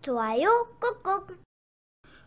좋아요 꾹꾹.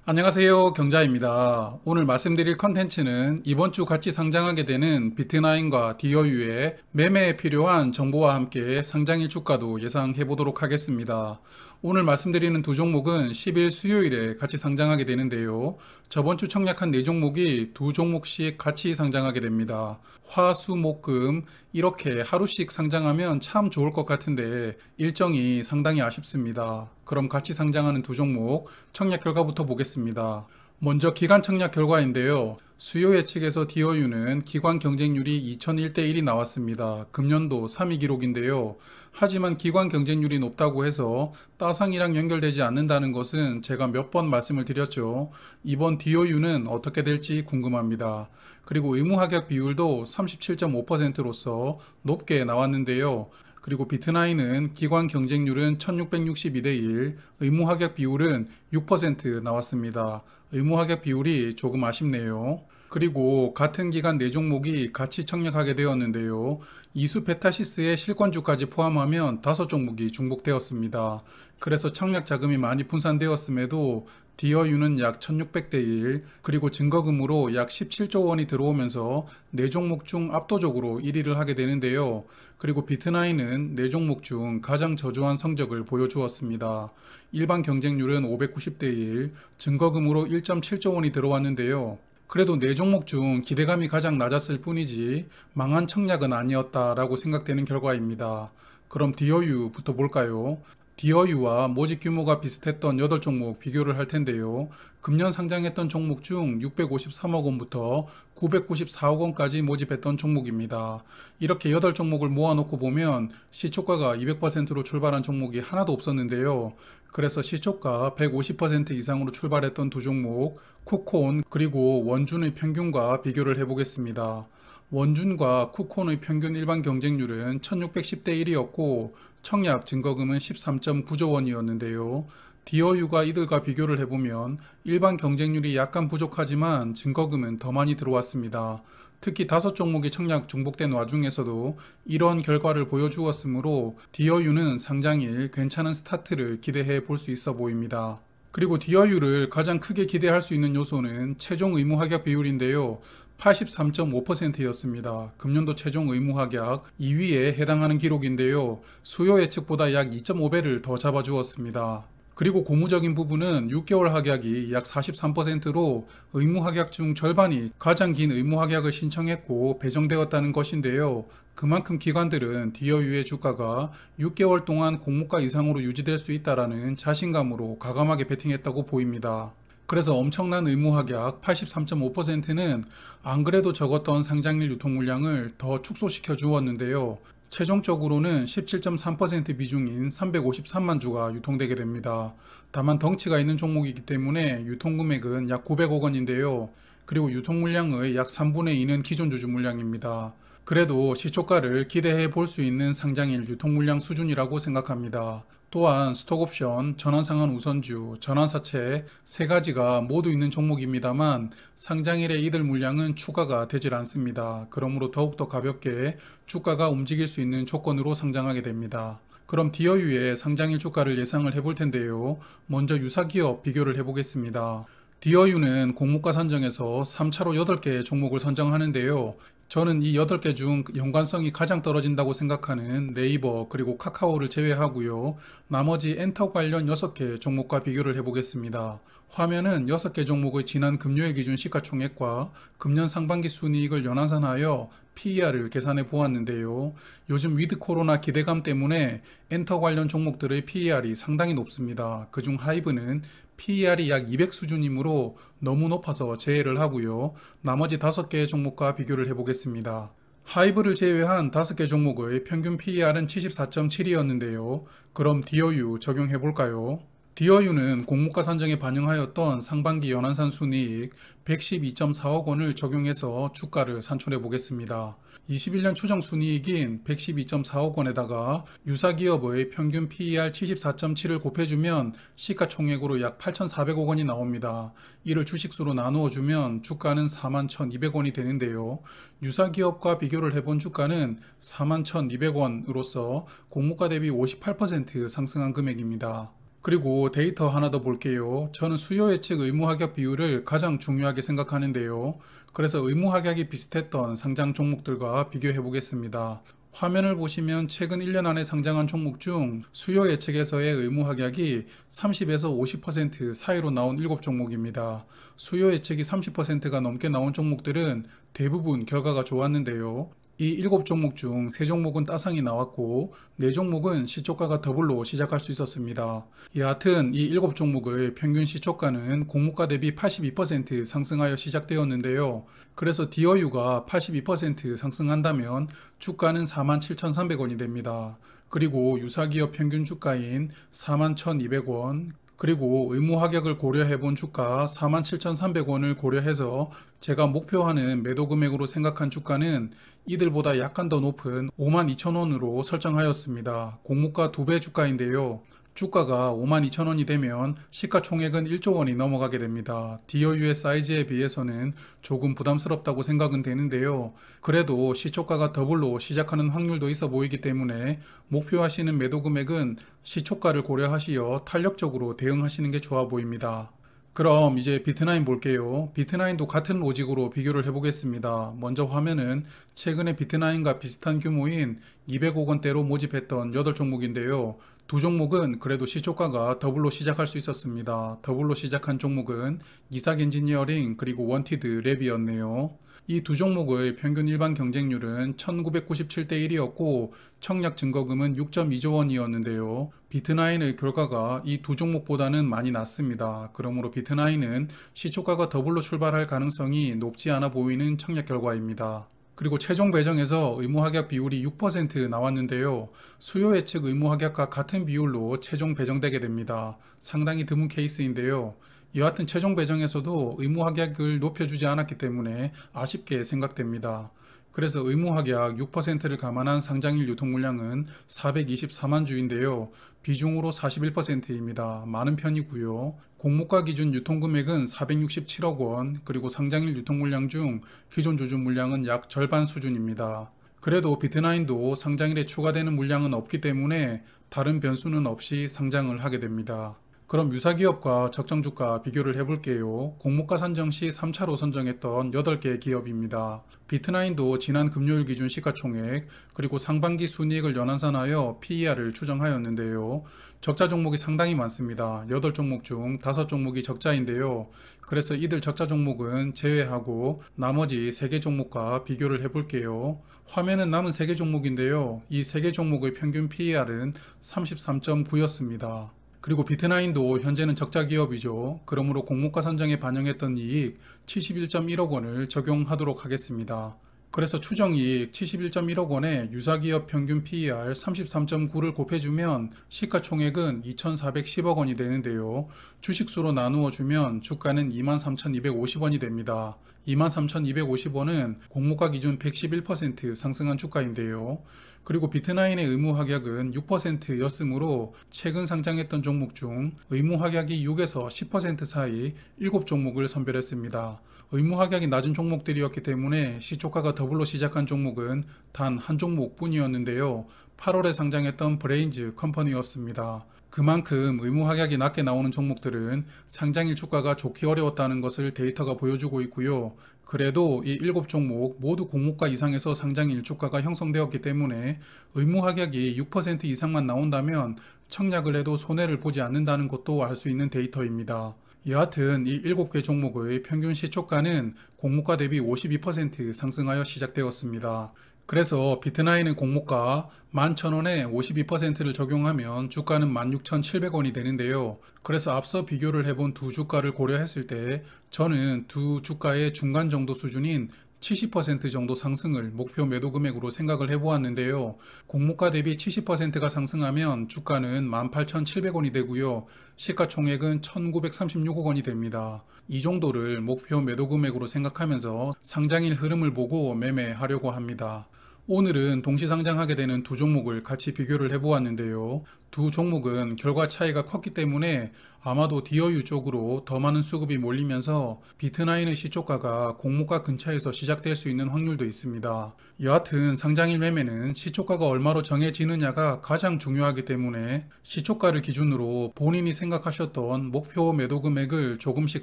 안녕하세요, 경자입니다. 오늘 말씀드릴 컨텐츠는 이번 주 같이 상장하게 되는 비트나인과 디어유의 매매에 필요한 정보와 함께 상장일 주가도 예상해 보도록 하겠습니다. 오늘 말씀드리는 두 종목은 10일 수요일에 같이 상장하게 되는데요. 저번 주 청약한 네 종목이 두 종목씩 같이 상장하게 됩니다. 화, 수, 목, 금 이렇게 하루씩 상장하면 참 좋을 것 같은데 일정이 상당히 아쉽습니다. 그럼 같이 상장하는 두 종목 청약 결과부터 보겠습니다. 먼저 기관 청약 결과인데요. 수요 예측에서 디어유는 기관 경쟁률이 2001대 1이 나왔습니다. 금년도 3위 기록인데요. 하지만 기관 경쟁률이 높다고 해서 따상이랑 연결되지 않는다는 것은 제가 몇 번 말씀을 드렸죠. 이번 디어유는 어떻게 될지 궁금합니다. 그리고 의무합격 비율도 37.5%로서 높게 나왔는데요. 그리고 비트나인은 기관 경쟁률은 1662대 1, 의무합격 비율은 6% 나왔습니다. 의무합격 비율이 조금 아쉽네요. 그리고 같은 기간 네 종목이 같이 청약하게 되었는데요. 이수 페타시스의 실권주까지 포함하면 5종목이 중복되었습니다. 그래서 청약 자금이 많이 분산되었음에도 디어유는 약 1600대 1, 그리고 증거금으로 약 17조 원이 들어오면서 4종목 중 압도적으로 1위를 하게 되는데요. 그리고 비트나인은 4종목 중 가장 저조한 성적을 보여주었습니다. 일반 경쟁률은 590대 1, 증거금으로 1.7조 원이 들어왔는데요. 그래도 4종목 중 기대감이 가장 낮았을 뿐이지 망한 청약은 아니었다라고 생각되는 결과입니다. 그럼 디어유부터 볼까요? 디어유와 모집 규모가 비슷했던 8종목 비교를 할 텐데요. 금년 상장했던 종목 중 653억 원부터 994억 원까지 모집했던 종목입니다. 이렇게 8종목을 모아놓고 보면 시초가가 200%로 출발한 종목이 하나도 없었는데요. 그래서 시초가 150% 이상으로 출발했던 두 종목, 쿠콘 그리고 원준의 평균과 비교를 해보겠습니다. 원준과 쿠콘의 평균 일반 경쟁률은 1610대 1이었고 청약 증거금은 13.9조 원이었는데요. 디어유가 이들과 비교를 해보면 일반 경쟁률이 약간 부족하지만 증거금은 더 많이 들어왔습니다. 특히 5종목이 청약 중복된 와중에서도 이런 결과를 보여주었으므로 디어유는 상장일 괜찮은 스타트를 기대해 볼 수 있어 보입니다. 그리고 디어유를 가장 크게 기대할 수 있는 요소는 최종 의무 합격 비율인데요. 83.5%였습니다. 금년도 최종 의무 합격 2위에 해당하는 기록인데요. 수요 예측보다 약 2.5배를 더 잡아주었습니다. 그리고 고무적인 부분은 6개월 합격이 약 43%로 의무 합격 중 절반이 가장 긴 의무 합격을 신청했고 배정되었다는 것인데요. 그만큼 기관들은 디어유의 주가가 6개월 동안 공모가 이상으로 유지될 수 있다는 자신감으로 과감하게 베팅했다고 보입니다. 그래서 엄청난 의무 합격 83.5%는 안 그래도 적었던 상장일 유통 물량을 더 축소시켜 주었는데요. 최종적으로는 17.3% 비중인 353만 주가 유통되게 됩니다. 다만 덩치가 있는 종목이기 때문에 유통금액은 약 900억 원인데요. 그리고 유통 물량의 약 3분의 2는 기존 주주 물량입니다. 그래도 시초가를 기대해 볼 수 있는 상장일 유통 물량 수준이라고 생각합니다. 또한 스톡옵션, 전환상환 우선주, 전환사채 세 가지가 모두 있는 종목입니다만 상장일에 이들 물량은 추가가 되질 않습니다. 그러므로 더욱더 가볍게 주가가 움직일 수 있는 조건으로 상장하게 됩니다. 그럼 디어유의 상장일 주가를 예상을 해볼 텐데요. 먼저 유사기업 비교를 해보겠습니다. 디어유는 공모가 선정에서 3차로 8개의 종목을 선정하는데요. 저는 이 8개 중 연관성이 가장 떨어진다고 생각하는 네이버 그리고 카카오를 제외하고요. 나머지 엔터 관련 6개 종목과 비교를 해보겠습니다. 화면은 6개 종목의 지난 금요일 기준 시가총액과 금년 상반기 순이익을 연환산하여 PER을 계산해 보았는데요. 요즘 위드 코로나 기대감 때문에 엔터 관련 종목들의 PER이 상당히 높습니다. 그중 하이브는 PER이 약 200 수준이므로 너무 높아서 제외를 하고요. 나머지 5개의 종목과 비교를 해보겠습니다. 하이브를 제외한 5개 종목의 평균 PER은 74.7이었는데요. 그럼 디어유 적용해볼까요? 디어유는 공모가 산정에 반영하였던 상반기 연환산 순이익 112.4억 원을 적용해서 주가를 산출해 보겠습니다. 21년 추정 순이익인 112.4억 원에다가 유사기업의 평균 PER 74.7을 곱해주면 시가총액으로 약 8,400억 원이 나옵니다. 이를 주식수로 나누어 주면 주가는 41,200원이 되는데요. 유사기업과 비교를 해본 주가는 41,200원으로서 공모가 대비 58% 상승한 금액입니다. 그리고 데이터 하나 더 볼게요. 저는 수요 예측 의무 합약 비율을 가장 중요하게 생각하는데요. 그래서 의무 합약이 비슷했던 상장 종목들과 비교해 보겠습니다. 화면을 보시면 최근 1년 안에 상장한 종목 중 수요 예측에서의 의무 합약이 30에서 50% 사이로 나온 7종목입니다. 수요 예측이 30%가 넘게 나온 종목들은 대부분 결과가 좋았는데요. 이 7종목 중 3종목은 따상이 나왔고 4종목은 시초가가 더블로 시작할 수 있었습니다. 여하튼 이 7종목의 평균 시초가는 공모가 대비 82% 상승하여 시작되었는데요. 그래서 DOU가 82% 상승한다면 주가는 47,300원이 됩니다. 그리고 유사기업 평균 주가인 41,200원, 그리고 의무 합약을 고려해 본 주가 47,300원을 고려해서 제가 목표하는 매도 금액으로 생각한 주가는 이들보다 약간 더 높은 52,000원으로 설정하였습니다. 공모가 2배 주가인데요. 주가가 52,000원이 되면 시가총액은 1조 원이 넘어가게 됩니다. DOU의 사이즈에 비해서는 조금 부담스럽다고 생각은 되는데요. 그래도 시초가가 더블로 시작하는 확률도 있어 보이기 때문에 목표하시는 매도 금액은 시초가를 고려하시어 탄력적으로 대응하시는 게 좋아 보입니다. 그럼 이제 비트나인 볼게요. 비트나인도 같은 로직으로 비교를 해보겠습니다. 먼저 화면은 최근에 비트나인과 비슷한 규모인 200억 원대로 모집했던 8종목인데요. 두 종목은 그래도 시초가가 더블로 시작할 수 있었습니다. 더블로 시작한 종목은 이삭 엔지니어링 그리고 원티드 랩이었네요. 이 두 종목의 평균 일반 경쟁률은 1997대 1이었고 청약 증거금은 6.2조 원이었는데요. 비트나인의 결과가 이 두 종목보다는 많이 낮습니다. 그러므로 비트나인은 시초가가 더블로 출발할 가능성이 높지 않아 보이는 청약 결과입니다. 그리고 최종 배정에서 의무 합약 비율이 6% 나왔는데요. 수요 예측 의무 합약과 같은 비율로 최종 배정되게 됩니다. 상당히 드문 케이스인데요. 여하튼 최종 배정에서도 의무 합약을 높여주지 않았기 때문에 아쉽게 생각됩니다. 그래서 의무 합약 6%를 감안한 상장일 유통 물량은 424만 주인데요. 비중으로 41%입니다. 많은 편이고요. 공모가 기준 유통 금액은 467억 원, 그리고 상장일 유통 물량 중 기존 주주 물량은 약 절반 수준입니다. 그래도 비트나인도 상장일에 추가되는 물량은 없기 때문에 다른 변수는 없이 상장을 하게 됩니다. 그럼 유사기업과 적정주가 비교를 해볼게요. 공모가 선정 시 3차로 선정했던 8개 기업입니다. 비트나인도 지난 금요일 기준 시가총액 그리고 상반기 순이익을 연환산하여 PER을 추정하였는데요. 적자 종목이 상당히 많습니다. 8종목 중 5종목이 적자인데요. 그래서 이들 적자 종목은 제외하고 나머지 3개 종목과 비교를 해볼게요. 화면은 남은 3개 종목인데요. 이 3개 종목의 평균 PER은 33.9였습니다. 그리고 비트나인도 현재는 적자 기업이죠. 그러므로 공모가 선정에 반영했던 이익 71.1억 원을 적용하도록 하겠습니다. 그래서 추정이익 71.1억 원에 유사기업 평균 PER 33.9를 곱해주면 시가총액은 2,410억 원이 되는데요. 주식수로 나누어 주면 주가는 23,250원이 됩니다. 23,250원은 공모가 기준 111% 상승한 주가인데요. 그리고 비트나인의 의무 합약은 6%였으므로 최근 상장했던 종목 중 의무 합약이 6에서 10% 사이 7종목을 선별했습니다. 의무 합약이 낮은 종목들이었기 때문에 시초가가 더블로 시작한 종목은 단 한 종목 뿐이었는데요. 8월에 상장했던 브레인즈 컴퍼니였습니다. 그만큼 의무 합약이 낮게 나오는 종목들은 상장일 주가가 좋기 어려웠다는 것을 데이터가 보여주고 있고요. 그래도 이 7종목 모두 공모가 이상에서 상장일 주가가 형성되었기 때문에 의무 합약이 6% 이상만 나온다면 청약을 해도 손해를 보지 않는다는 것도 알 수 있는 데이터입니다. 여하튼 이 7개 종목의 평균 시초가는 공모가 대비 52% 상승하여 시작되었습니다. 그래서 비트나인의 공모가 11,000원에 52%를 적용하면 주가는 16,700원이 되는데요. 그래서 앞서 비교를 해본 두 주가를 고려했을 때 저는 두 주가의 중간 정도 수준인 70% 정도 상승을 목표 매도 금액으로 생각을 해보았는데요. 공모가 대비 70%가 상승하면 주가는 18,700원이 되고요. 시가총액은 1,936억 원이 됩니다. 이 정도를 목표 매도 금액으로 생각하면서 상장일 흐름을 보고 매매하려고 합니다. 오늘은 동시 상장하게 되는 두 종목을 같이 비교를 해보았는데요. 두 종목은 결과 차이가 컸기 때문에 아마도 디어유 쪽으로 더 많은 수급이 몰리면서 비트나인의 시초가가 공모가 근처에서 시작될 수 있는 확률도 있습니다. 여하튼 상장일 매매는 시초가가 얼마로 정해지느냐가 가장 중요하기 때문에 시초가를 기준으로 본인이 생각하셨던 목표 매도 금액을 조금씩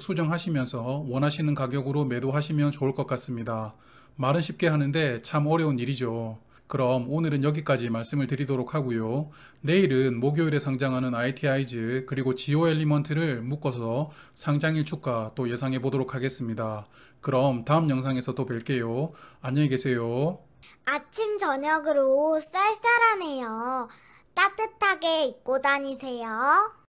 수정하시면서 원하시는 가격으로 매도하시면 좋을 것 같습니다. 말은 쉽게 하는데 참 어려운 일이죠. 그럼 오늘은 여기까지 말씀을 드리도록 하고요. 내일은 목요일에 상장하는 ITI즈 그리고 지오 엘리먼트를 묶어서 상장일 주가 또 예상해 보도록 하겠습니다. 그럼 다음 영상에서 또 뵐게요. 안녕히 계세요. 아침 저녁으로 쌀쌀하네요. 따뜻하게 입고 다니세요.